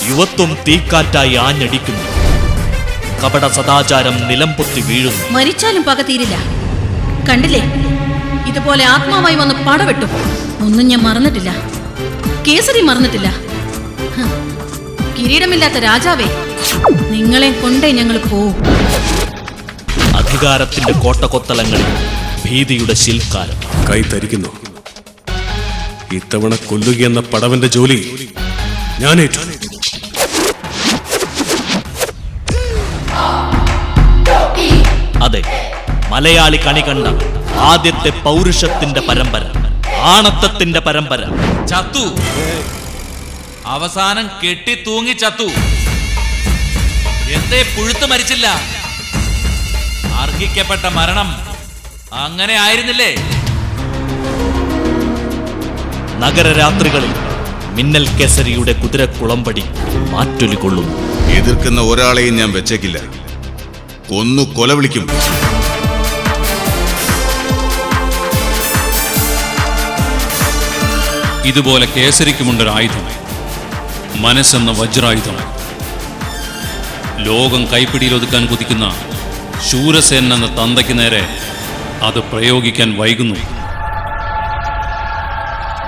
യുവത്വം തീക്കാറ്റായി ആഞ്ഞടിക്കുന്നു. കപട സദാചാരം നിലംപൊത്തി വീഴുന്നു. മരിച്ചാലും പക തീരില്ല. കണ്ടില്ലേ, ഇതുപോലെ ആത്മാവായി വന്ന് പടവെട്ടും. ഒന്നും ഞാൻ മറന്നിട്ടില്ല, കേസരി മറന്നിട്ടില്ല. കിരീടമില്ലാത്ത രാജാവേ, നിങ്ങളെ കൊണ്ടേ ഞങ്ങൾ പോവും. അധികാരത്തിന്റെ കോട്ടകൊത്തളങ്ങളിൽ ഭീതിയുടെ ശിൽക്കാരം. കൈ തരിക്കുന്നു. ഇത്തവണ കൊല്ലുകയെന്ന പടവന്റെ ജോലി ഞാനേറ്റു. അതെ, മലയാളി കണി കണ്ട ആദ്യത്തെ പൗരുഷത്തിന്റെ പരമ്പര, ആണത്തത്തിന്റെ പരമ്പര. ചത്തു, അവസാനം കെട്ടി തൂങ്ങി ചത്തു. എന്തേ പുഴുത്തു മരിച്ചില്ല? അർഹിക്കപ്പെട്ട മരണം അങ്ങനെ ആയിരുന്നില്ലേ? നഗരരാത്രികളിൽ മിന്നൽ കേസരിയുടെ കുതിരക്കുളമ്പടി മാറ്റൊലി കൊള്ളുന്നു. എതിർക്കുന്ന ഒരാളെയും ഞാൻ വെച്ചേക്കില്ല, കൊന്നു കൊല വിളിക്കും. ഇതുപോലെ കേസരിക്കുമുണ്ടൊരായുധം, മനസ്സെന്ന വജ്രായുധം. ലോകം കൈപ്പിടിയിലൊതുക്കാൻ കുതിക്കുന്ന ശൂരസേൻ എന്ന തന്തയ്ക്ക് നേരെ അത് പ്രയോഗിക്കാൻ വൈകുന്നു.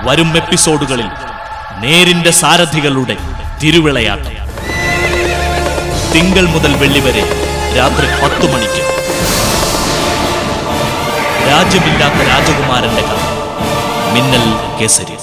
വരും എപ്പിസോഡുകളിൽ നേരിന്റെ സാരഥികളുടെ തിരുവിളയാട്ടം. തിങ്കൾ മുതൽ വെള്ളി വരെ രാത്രി 10 മണിക്ക്. രാജ്യമില്ലാത്ത രാജകുമാരന്റെ കഥ, മിന്നൽ കേസരി.